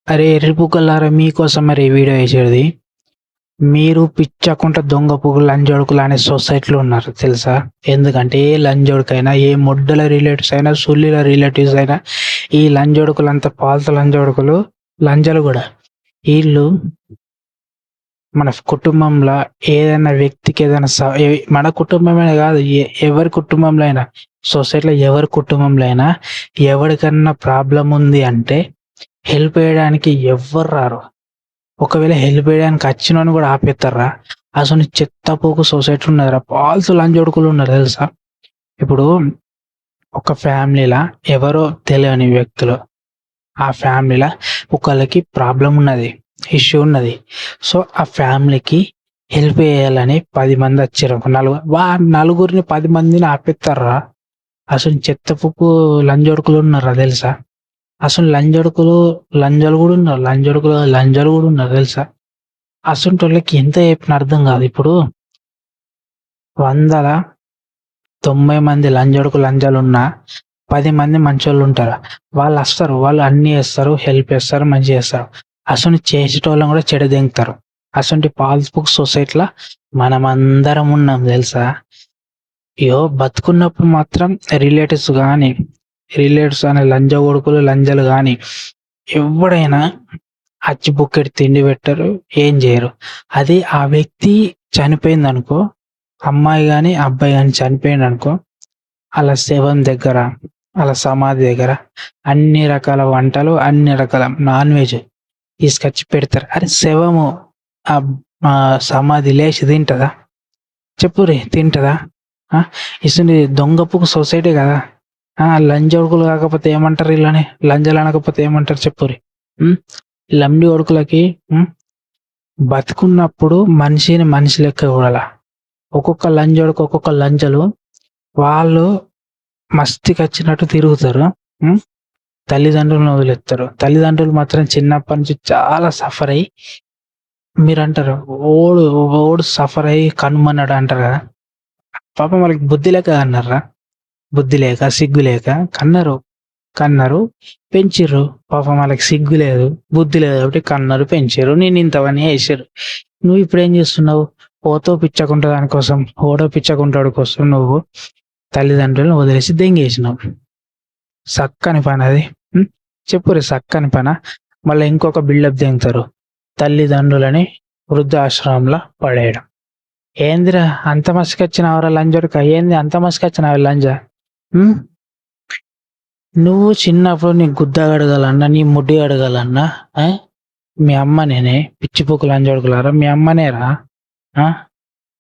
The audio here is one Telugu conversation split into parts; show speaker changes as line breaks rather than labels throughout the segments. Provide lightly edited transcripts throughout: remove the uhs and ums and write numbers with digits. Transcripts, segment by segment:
అరే ఎర్రి పువ్వులారా, మీకోసం మరి ఈ వీడియో వేసేది. మీరు పిచ్చకుంట దొంగ పువ్వులు లంజోడుకులు అనే సొసైటీలో ఉన్నారు తెలుసా? ఎందుకంటే ఏ లంజోడుకైనా, ఏ మొడ్డల రిలేటివ్స్ అయినా, సుల్లిల రిలేటివ్స్ అయినా, ఈ లంజోడుకులు అంత పాలత లంజోడుకులు, లంజలు కూడా. వీళ్ళు మన కుటుంబంలో ఏదైనా వ్యక్తికి ఏదైనా మన కుటుంబమే కాదు, ఎవరి కుటుంబంలో అయినా, సొసైటీలో ఎవరి కుటుంబంలో అయినా ఎవరికన్నా ప్రాబ్లం ఉంది అంటే హెల్ప్ చేయడానికి ఎవ్వరు రారు. ఒకవేళ హెల్ప్ చేయడానికి వచ్చినోని కూడా ఆపేస్తారా? అసలు చెత్త పోకు సొసైటీ ఉన్నదిరా, పాల్తు లంజోడుకులు ఉన్నారు తెలుసా? ఇప్పుడు ఒక ఫ్యామిలీలో ఎవరో తెలియని వ్యక్తులు, ఆ ఫ్యామిలీలో ఒకళ్ళకి ప్రాబ్లం ఉన్నది, ఇష్యూ ఉన్నది. సో ఆ ఫ్యామిలీకి హెల్ప్ చేయాలని 10 మంది వచ్చారు. నలుగురిని 10 మందిని ఆపేస్తారా? అసలు చెత్త పుక్కు లంజోడుకులు ఉన్నారా తెలుసా? అసలు లంజలు కూడా ఉన్నారు, లంజలు కూడా ఉన్నారు తెలుసా? అసలు వాళ్ళకి ఎంత చెప్పిన అర్థం కాదు. ఇప్పుడు 190 మంది లంజలు ఉన్నా 10 మంది మంచోళ్ళు ఉంటారు. వాళ్ళు వస్తారు, వాళ్ళు అన్ని చేస్తారు, హెల్ప్ చేస్తారు, మంచి చేస్తారు. అసలు చేసేటోళ్ళని కూడా చెడదెంగుతారు. అసలు పాల్స్బుక్ సొసైటీలో మనం అందరం ఉన్నాం తెలుసా? బతుకున్నప్పుడు మాత్రం రిలేటివ్స్ అనే లంజ కొడుకులు, లంజలు కానీ ఎవడైనా అచ్చి బుక్కెడు తిండి పెట్టరు, ఏం చేయరు. అది ఆ వ్యక్తి చనిపోయింది అనుకో, అమ్మాయి కానీ అబ్బాయి కానీ చనిపోయింది అనుకో, అలా శవం దగ్గర, అలా సమాధి దగ్గర అన్ని రకాల వంటలు, అన్ని రకాల నాన్ వెజ్ తీసుకొచ్చి పెడతారు. అరే శవము ఆ సమాధి లేచి తింటదా? చెప్పురే, తింటదా? ఇసుని దొంగపుకు సొసైటీ కదా. లంజోడుకులు కాకపోతే ఏమంటారు? ఇలానే లంజలు అనకపోతే ఏమంటారు చెప్పురి? లంబి కొడుకులకి బతుకున్నప్పుడు మనిషిని మనిషి లెక్క చూడాల. ఒక్కొక్క లంజోడుకు, ఒక్కొక్క లంజలు వాళ్ళు మస్తికి వచ్చినట్టు తిరుగుతారు, తల్లిదండ్రులను వదిలేస్తారు. తల్లిదండ్రులు మాత్రం చిన్నప్పటి నుంచి చాలా సఫర్ అయ్యి, మీరు అంటారు ఓడు సఫర్ అయ్యి కనుమన్నాడు అంటారు కదా. పాపం వాళ్ళకి బుద్ధి లేక అన్నారా? బుద్ధి లేక, సిగ్గు లేక కన్నారు, పెంచిర్రు. పాపం వాళ్ళకి సిగ్గు లేదు, బుద్ధి లేదు కాబట్టి కన్నారు, పెంచారు, నేను ఇంతవన్నీ వేసారు. నువ్వు ఇప్పుడు ఏం చేస్తున్నావు? ఓతో పిచ్చకుంట దానికోసం, ఓడో పిచ్చకుంటాడు కోసం నువ్వు తల్లిదండ్రులను వదిలేసి దెంగేసినావు. సక్కని పని అది? చెప్పురే, సక్కని పన? మళ్ళీ ఇంకొక బిల్డప్ దెంగుతారు, తల్లిదండ్రులని వృద్ధాశ్రమంలో పడేయడం. ఏందిరా అంత మసికొచ్చినవరా లంజోడుక? ఏంది అంత మసికొచ్చినావు లంజ? నువ్వు చిన్నప్పుడు నీ గుద్ద అడగాలన్నా, నీ ముడ్డి అడగాలన్నా మీ అమ్మ నేనే. పిచ్చిపోకు లంజోడుకులారా, మీ అమ్మనేరా.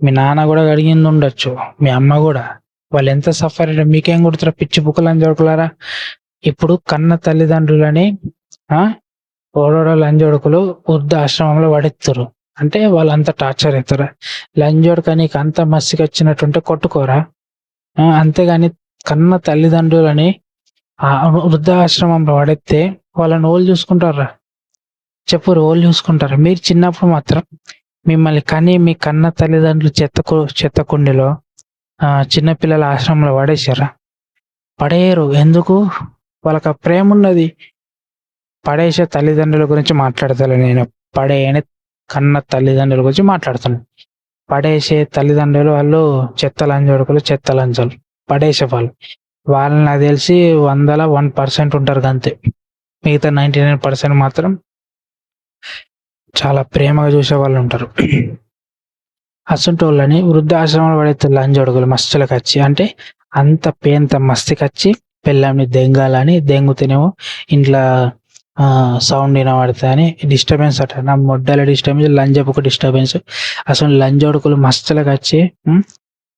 మీ నాన్న కూడా అడిగింది ఉండొచ్చు, మీ అమ్మ కూడా. వాళ్ళు ఎంత సఫర్ అయ్యారు మీకేం కొడుతారా పిచ్చిపోకు లంజోడుకులారా? ఇప్పుడు కన్న తల్లిదండ్రులని ఓడోడో లంజోడుకులు వృద్ధాశ్రమంలో పడెత్తారు అంటే వాళ్ళంతా టార్చర్ అవుతారా? లంజోడుక నీకు అంత మస్సికి వచ్చినట్టుంటే కొట్టుకోరా? అంతేగాని కన్న తల్లిదండ్రులని వృద్ధాశ్రమంలో పడేస్తే వాళ్ళని ఓళ్ళు చూసుకుంటారా? చెప్పు, ఓళ్ళు చూసుకుంటారా? మీరు చిన్నప్పుడు మాత్రం మిమ్మల్ని కని మీ కన్న తల్లిదండ్రులు చెత్త కుండీలో, చిన్నపిల్లల ఆశ్రమంలో పడేసారా? పడేయరు. ఎందుకు? వాళ్ళకి ఆ ప్రేమ ఉన్నది. పడేసే తల్లిదండ్రుల గురించి మాట్లాడతాను నేను. పడేయని కన్న తల్లిదండ్రుల గురించి మాట్లాడుతున్నాను. పడేసే తల్లిదండ్రులు వాళ్ళు చెత్త లంజలు పడేసే వాళ్ళని నాకు తెలిసి 100లో 1% ఉంటారు అంతే. మిగతా 99% మాత్రం చాలా ప్రేమగా చూసే వాళ్ళు ఉంటారు. అసంటోళ్ళని వృద్ధాశ్రమంలో పడేస్తారు లంజోడుకులు మస్తులకు వచ్చి. అంటే అంత పేంత మస్తికి వచ్చి పిల్లని దెంగాలని దెంగుతేనేమో ఇంట్లో సౌండ్ వినబడతా అని డిస్టర్బెన్స్ అట. నా మొడ్డల డిస్టర్బెన్స్, లంజపుకు డిస్టర్బెన్స్. అసలు లంజోడుకులు మస్తులకు వచ్చి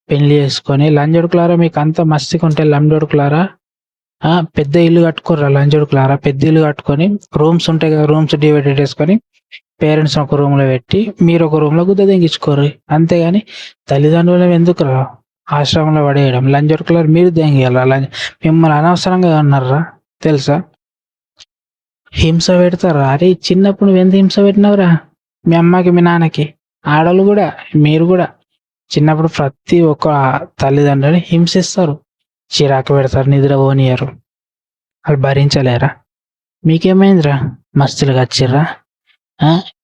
పెళ్లి చేసుకొని, లంజోడుకులారా మీకు అంత మస్తికి ఉంటే లంజోడుకులారా పెద్ద ఇల్లు కట్టుకోర్రా లంజోడుకులారా. పెద్ద ఇల్లు కట్టుకొని రూమ్స్ ఉంటాయి కదా, రూమ్స్ డివైడెడ్ చేసుకొని పేరెంట్స్ ఒక రూమ్ లో పెట్టి మీరు ఒక రూమ్ లో గుద్ద దెంగించుకోర్రి. అంతేగాని తల్లిదండ్రులు ఎందుకు రా ఆశ్రమంలో పడేయడం? లంజోడుకులారా మీరు దెంగేయాల? మిమ్మల్ని అనవసరంగా అన్నారా తెలుసా? హింస పెడతారా? అరే చిన్నప్పుడు నువ్వు ఎంత హింస పెట్టినావురా మీ అమ్మకి, మీ నాన్నకి? ఆడవాళ్ళు కూడా, మీరు కూడా చిన్నప్పుడు ప్రతి ఒక్క తల్లిదండ్రులని హింసిస్తారు, చిరాకు పెడతారు, నిద్ర పోనీయరు. వాళ్ళు భరించలేరా? మీకేమైందిరా? మస్తులుగా వచ్చిర్రా,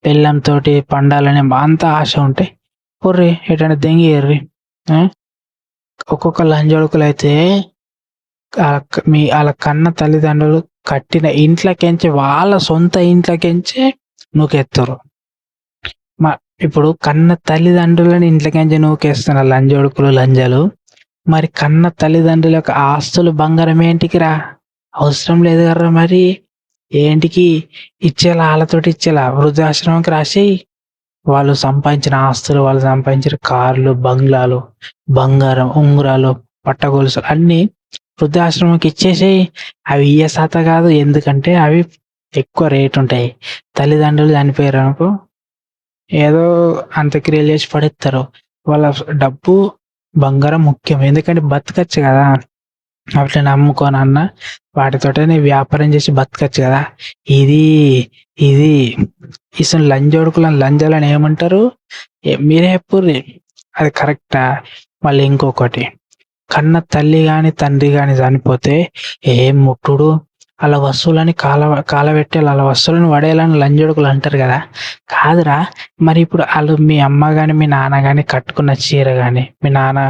పెళ్ళంతోటి పండాలని అంత ఆశ ఉంటే పొర్రి ఎటైనా దెంగిర్రి. ఒక్కొక్క లంజోడుకులు అయితే వాళ్ళ కన్న తల్లిదండ్రులు కట్టిన ఇంట్లోకెంచి, వాళ్ళ సొంత ఇంట్లోకెంచి నూకెత్తురు. ఇప్పుడు కన్న తల్లిదండ్రులని ఇంట్లోకెంచి నూకేస్తున్న లంజోడుకులు లంజలు, మరి కన్న తల్లిదండ్రుల యొక్క ఆస్తులు బంగారం ఏంటికిరా? అవసరం లేదు కదరా. మరి ఏంటికి ఇచ్చేలా? వాళ్ళతోటి ఇచ్చేలా వృద్ధాశ్రమంకి రాసి వాళ్ళు సంపాదించిన ఆస్తులు, వాళ్ళు సంపాదించిన కార్లు, బంగ్లాలు, బంగారం, ఉంగరాలు, పట్టగొలుసులు అన్నీ వృద్ధాశ్రమంకి ఇచ్చేసి అవి ఇయ్య శాత కాదు. ఎందుకంటే అవి ఎక్కువ రేట్ ఉంటాయి. తల్లిదండ్రులు చనిపోయారు అనుకో, ఏదో అంత్యక్రియలు చేసి పడేస్తారు. వాళ్ళ డబ్బు, బంగారం ముఖ్యం. ఎందుకంటే బతకచ్చు కదా, అట్లా నమ్ముకోనన్నా వాటితోటే వ్యాపారం చేసి బతకచ్చు కదా. ఇది ఇది ఇసలు లంజోడుకులను లంజాలని ఏమంటారు? మీరే చెప్పుర్రి, అది కరెక్టా? మళ్ళీ ఇంకొకటి, కన్న తల్లి గాని తండ్రి గాని చనిపోతే ఏం ముట్టుడు, అలా వస్తువులని కాలబెట్టాలి, అలా వస్తువులను పడేయాలని లంజోడుకులు అంటారు కదా. కాదురా, మరి ఇప్పుడు వాళ్ళు మీ అమ్మ గాని మీ నాన్న గాని కట్టుకున్న చీర గాని, మీ నాన్న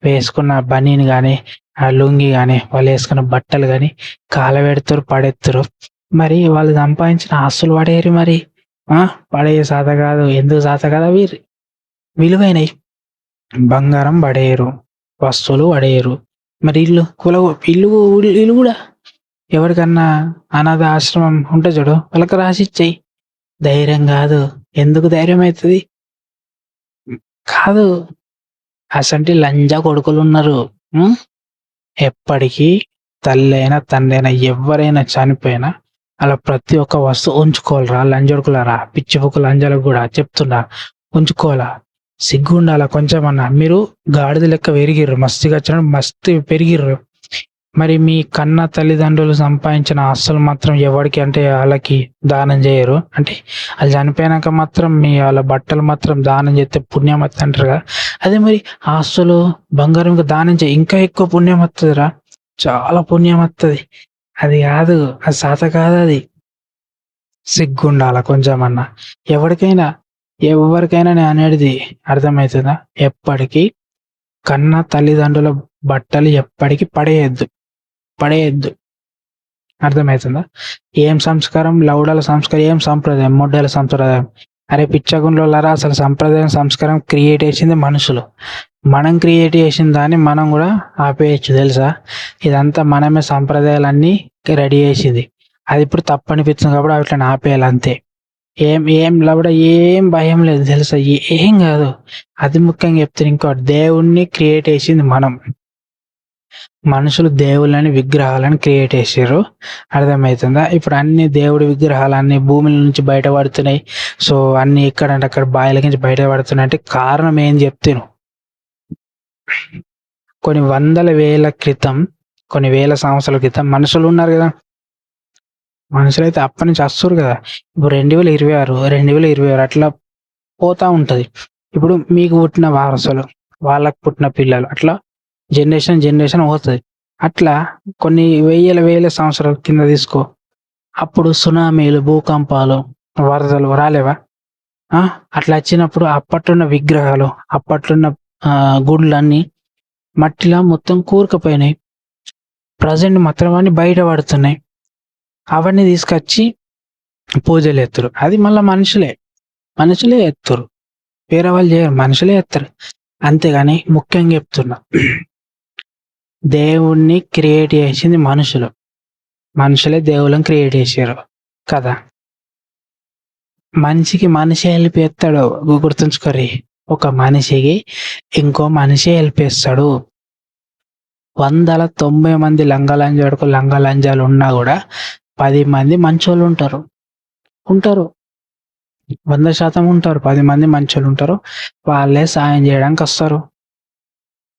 వేసుకున్న బనీన్ గాని, ఆ లుంగి గాని, వాళ్ళు వేసుకున్న బట్టలు గాని కాలబెడతారు, పడేస్తారు. మరి వాళ్ళు సంపాదించిన ఆస్తులు పడేయరు. మరి పడేయ సాత కాదు. ఎందుకు సాత కాదు? అవి విలువైనవి. బంగారం పడేయరు, వస్తువులు పడేయరు. మరి ఇల్లు ఇల్లు కూడా ఎవరికన్నా అనాథ ఆశ్రమం ఉంటే చూడు, వాళ్ళకి రాసి ఇచ్చేయి. ధైర్యం కాదు. ఎందుకు ధైర్యం అవుతుంది? కాదు, అసంటి లంజా కొడుకులు ఉన్నారు. ఎప్పటికీ తల్లి అయినా తండ్రి అయినా ఎవరైనా చనిపోయినా అలా ప్రతి ఒక్క వస్తువు ఉంచుకోవాలరా లంజొడుకులరా. పిచ్చి బుక్కు లంజాలకు కూడా చెప్తున్నా, ఉంచుకోవాలా. సిగ్గు ఉండాలా కొంచెం అన్నా. మీరు గాడిద లెక్క పెరిగిర్రు, మస్తుగా వచ్చిన మస్తు పెరిగిర్రు. మరి మీ కన్న తల్లిదండ్రులు సంపాదించిన ఆస్తులు మాత్రం ఎవరికి అంటే వాళ్ళకి దానం చేయరు. అంటే వాళ్ళు చనిపోయినాక మాత్రం వాళ్ళ బట్టలు మాత్రం దానం చేస్తే పుణ్యం వస్తుంది అంటారు కదా. అదే మరి ఆస్తులు, బంగారం దానం చేయి, ఇంకా ఎక్కువ పుణ్యం వస్తుందిరా, చాలా పుణ్యం వస్తుంది. అది కాదు, అది సాత కాదు. అది సిగ్గుండాల కొంచెం అన్నా. ఎవరికైనా నేను అనేది అర్థమవుతుందా? ఎప్పటికీ కన్న తల్లిదండ్రుల బట్టలు ఎప్పటికీ పడేయద్దు. అర్థమవుతుందా? ఏం సంస్కారం? లౌడల సంస్కారం, ఏం సంప్రదాయం? మొడ్డల సంప్రదాయం. అరే పిచ్చగుండ్లరా, అసలు సంప్రదాయం సంస్కారం క్రియేట్ చేసింది మనుషులు. మనం క్రియేట్ చేసిన దాన్ని మనం కూడా ఆపేయచ్చు, తెలుసా? ఇదంతా మనమే సంప్రదాయాలన్నీ రెడీ చేసింది. అది ఇప్పుడు తప్పు అనిపిస్తుంది కాబట్టి అట్లా ఆపేయాలి అంతే. ఏం లవడ, ఏం భయం లేదు తెలుసా, ఏం కాదు. అది ముఖ్యంగా చెప్తాను. ఇంకోటి, దేవుణ్ణి క్రియేట్ చేసింది మనం. మనుషులు దేవుళ్ళని, విగ్రహాలను క్రియేట్ చేసారు. అర్థమవుతుందా? ఇప్పుడు అన్ని దేవుడి విగ్రహాలన్నీ భూమి నుంచి బయటపడుతున్నాయి. సో అన్ని ఎక్కడంటే అక్కడ బాయిల నుంచి బయటపడుతున్నాయి. అంటే కారణం ఏం చెప్తాను. కొన్ని వేల సంవత్సరాల క్రితం మనుషులు ఉన్నారు కదా. మనుషులు అయితే అప్పటి నుంచి వస్తారు కదా. ఇప్పుడు 2026 అట్లా పోతా ఉంటది. ఇప్పుడు మీకు పుట్టిన వారసులు, వాళ్ళకు పుట్టిన పిల్లలు, అట్లా జనరేషన్ పోతుంది. అట్లా కొన్ని వేల సంవత్సరాల కింద తీసుకో. అప్పుడు సునామీలు, భూకంపాలు, వరదలు రాలేవా? అట్లా వచ్చినప్పుడు అప్పట్లున్న విగ్రహాలు, అప్పట్లున్న గుడ్లన్నీ మట్టిలో మొత్తం కూరుకుపోయినాయి. ప్రజెంట్ మాత్రం అన్ని బయటపడుతున్నాయి. అవన్నీ తీసుకొచ్చి పూజలు ఎత్తురు. అది మళ్ళీ మనుషులే ఎత్తురు, వేరే వాళ్ళు చేయరు, మనుషులే ఎత్తారు. అంతేగాని ముఖ్యంగా చెప్తున్నా, దేవుణ్ణి క్రియేట్ చేసింది మనుషులే దేవుళ్ళని క్రియేట్ చేశారు కదా. మనిషికి మనిషి హెల్ప్ చేస్తాడు, గుర్తుంచుకోరి. ఒక మనిషికి ఇంకో మనిషి హెల్ప్ చేస్తాడు. 190 మంది లంగాలంజాలు ఉన్నా కూడా 10 మంది మంచోళ్ళు ఉంటారు. 100% ఉంటారు. 10 మంది మంచోళ్ళు ఉంటారు. వాళ్ళే సాయం చేయడానికి వస్తారు.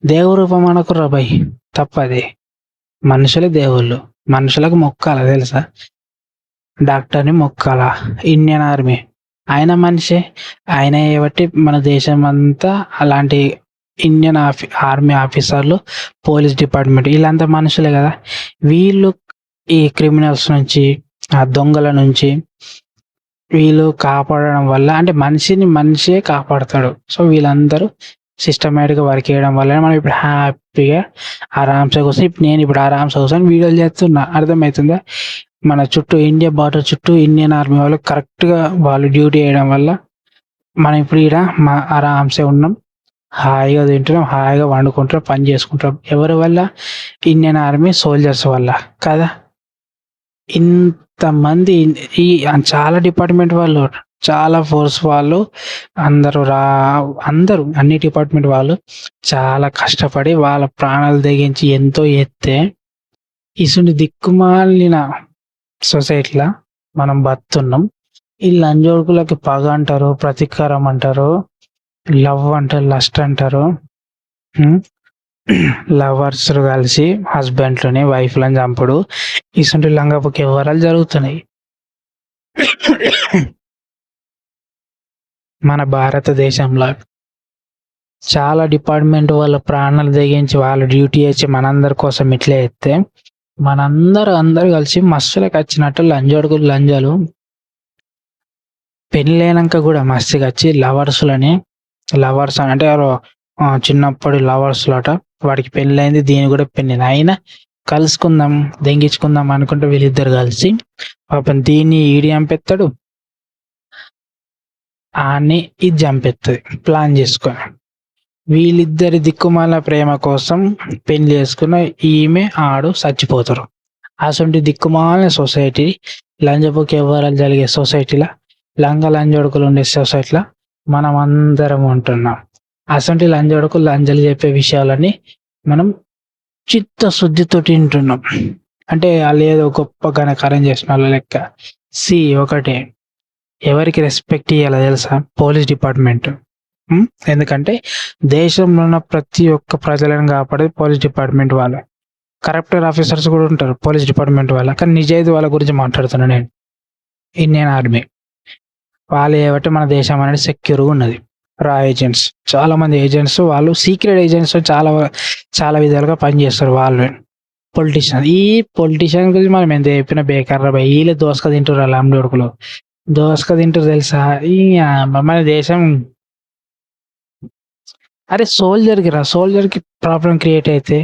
దేవుడు రూపం అనుకుర్రా భయ్, తప్పది. మనుషులే దేవుళ్ళు. మనుషులకు మొక్కాల, తెలుసా? డాక్టర్ని మొక్కాల. ఇండియన్ ఆర్మీ ఆయన మనిషే. ఆయన బట్టి మన దేశం అంతా అలాంటి ఇండియన్ ఆర్మీ ఆఫీసర్లు, పోలీస్ డిపార్ట్మెంట్, వీళ్ళంతా మనుషులే కదా. వీళ్ళు ఈ క్రిమినల్స్ నుంచి, ఆ దొంగల నుంచి వీళ్ళు కాపాడడం వల్ల అంటే మనిషిని మనిషే కాపాడతాడు. సో వీళ్ళందరూ సిస్టమేటిక్గా వర్క్ చేయడం వల్ల మనం ఇప్పుడు హ్యాపీగా ఆరామ్సే కూర్చొని ఇప్పుడు నేను ఇప్పుడు ఆరామ్సే కూర్చొని వీడియోలు చేస్తున్నా. అర్థమవుతుందా? మన చుట్టూ ఇండియా బార్డర్ చుట్టూ ఇండియన్ ఆర్మీ వాళ్ళు కరెక్ట్గా వాళ్ళు డ్యూటీ చేయడం వల్ల మనం ఇప్పుడు ఈడ మా ఆరామ్సే ఉన్నాం, హాయిగా తింటున్నాం, హాయిగా వండుకుంటున్నాం, పని చేసుకుంటాం. ఎవరి వల్ల? ఇండియన్ ఆర్మీ సోల్జర్స్ వల్ల కదా. ఇంతమంది ఈ చాలా డిపార్ట్మెంట్ వాళ్ళు, చాలా ఫోర్స్ వాళ్ళు, అందరూ అన్ని డిపార్ట్మెంట్ వాళ్ళు చాలా కష్టపడి వాళ్ళ ప్రాణాలు తెగించి ఎంతో ఎత్తే ఇసుంటి దిక్కుమాలిన సొసైటీలో మనం బతున్నాం. ఈ లంజోడుకులకి పగ అంటారు, ప్రతీకారం అంటారు, లవ్ అంటారు, లస్ట్ అంటారు. లవర్స్ కలిసి హస్బెండ్లని వైఫ్లని చంపుడు ఇసుంటి లంగపుకి వివరాలు జరుగుతున్నాయి మన భారతదేశంలో. చాలా డిపార్ట్మెంట్ వాళ్ళ ప్రాణాలు తెగించి వాళ్ళ డ్యూటీ చేసి మనందరి కోసం ఇట్లా ఎత్తే అందరూ కలిసి మస్తులకు వచ్చినట్టు లంజోడుకులు లంజాలు పెళ్ళైనాక కూడా మస్తుగా వచ్చి లవర్స్ అంటే చిన్నప్పుడు లవర్స్ లాట వాడికి పెళ్ళైంది, దీని కూడా పెళ్ళైంది, అయినా కలుసుకుందాం దెంగించుకుందాం అనుకుంటే వీళ్ళిద్దరు కలిసి పాపం దీన్ని ఈడి చంపెత్తాడు, ఆన్ని ఇది చంపెత్తది ప్లాన్ చేసుకొని. వీళ్ళిద్దరి దిక్కుమాల ప్రేమ కోసం పెళ్లి చేసుకున్న ఈమె ఆడు చచ్చిపోతారు. అసొంటి దిక్కుమాల సొసైటీ, లంజపుకి వ్యవహారాలు జరిగే సొసైటీలో, లంజొడుకులు ఉండే సొసైటీలో మనం అందరం ఉంటున్నాం. అసొంటి లంజొడుకులు లంజలు చెప్పే విషయాలని మనం చిత్తశుద్ధితో వింటున్నాం. అంటే వాళ్ళు ఏదో గొప్ప ఘనకార్యం చేసిన వాళ్ళ లెక్క. ఒకటే, ఎవరికి రెస్పెక్ట్ ఇవ్వాలో తెలుసా? Police department. ఎందుకంటే దేశంలో ఉన్న ప్రతి ఒక్క ప్రజలను కాపాడేది పోలీస్ డిపార్ట్మెంట్ వాళ్ళు. కరప్టర్ ఆఫీసర్స్ కూడా ఉంటారు పోలీస్ డిపార్ట్మెంట్ వాళ్ళ, కానీ నిజాయితీ వాళ్ళ గురించి మాట్లాడుతున్నాను నేను. ఇండియన్ ఆర్మీ వాళ్ళు ఏమంటే మన దేశం అనేది సెక్యూర్గా ఉన్నది. ఏజెంట్స్, చాలా మంది ఏజెంట్స్, వాళ్ళు సీక్రెట్ ఏజెంట్స్ చాలా విధాలుగా పనిచేస్తారు. వాళ్ళు ఈ పొలిటీషియన్ గురించి మనం ఎంత చెప్పినా బేకార్. వీళ్ళే దోసక తింటారు, లంజోడుకులు దోసక తింటారు తెలుసా. మన దేశం అరే సోల్జర్కి ప్రాబ్లం క్రియేట్ అయితే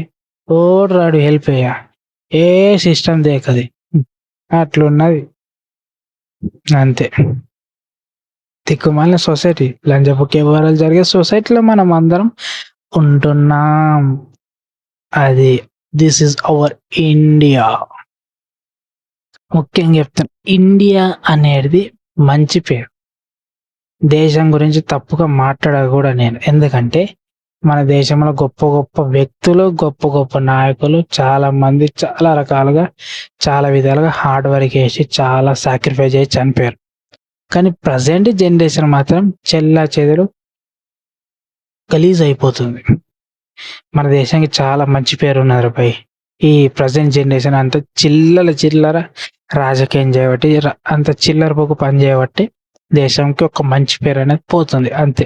రాడు హెల్ప్ అయ్యా, ఏ సిస్టమ్ దేకది, అట్లున్నది అంతే. దిక్కుమాలిన సొసైటీ, లంజపుకి వ్యవహారాలు జరిగే సొసైటీలో మనం అందరం ఉంటున్నాం. అది దిస్ ఇస్ అవర్ ఇండియా. ముఖ్యంగా చెప్తాను, ఇండియా అనేది మంచి పేరు. దేశం గురించి తప్పుగా మాట్లాడకూడా నేను, ఎందుకంటే మన దేశంలో గొప్ప గొప్ప వ్యక్తులు, గొప్ప గొప్ప నాయకులు చాలా మంది చాలా రకాలుగా చాలా విధాలుగా హార్డ్ వర్క్ చేసి చాలా సాక్రిఫైస్ చేసి చనిపోయారు. కానీ ప్రజెంట్ జనరేషన్ మాత్రం చెల్లాచెదరు గలీజ్ అయిపోతుంది. మన దేశానికి చాలా మంచి పేరు ఉన్నది పై. ఈ ప్రజెంట్ జనరేషన్ అంత చిల్లర రాజకీయం చేయబట్టి, అంత చిల్లర పోకు పని చేయబట్టి దేశంకి ఒక మంచి పేరు అనేది పోతుంది అంతే.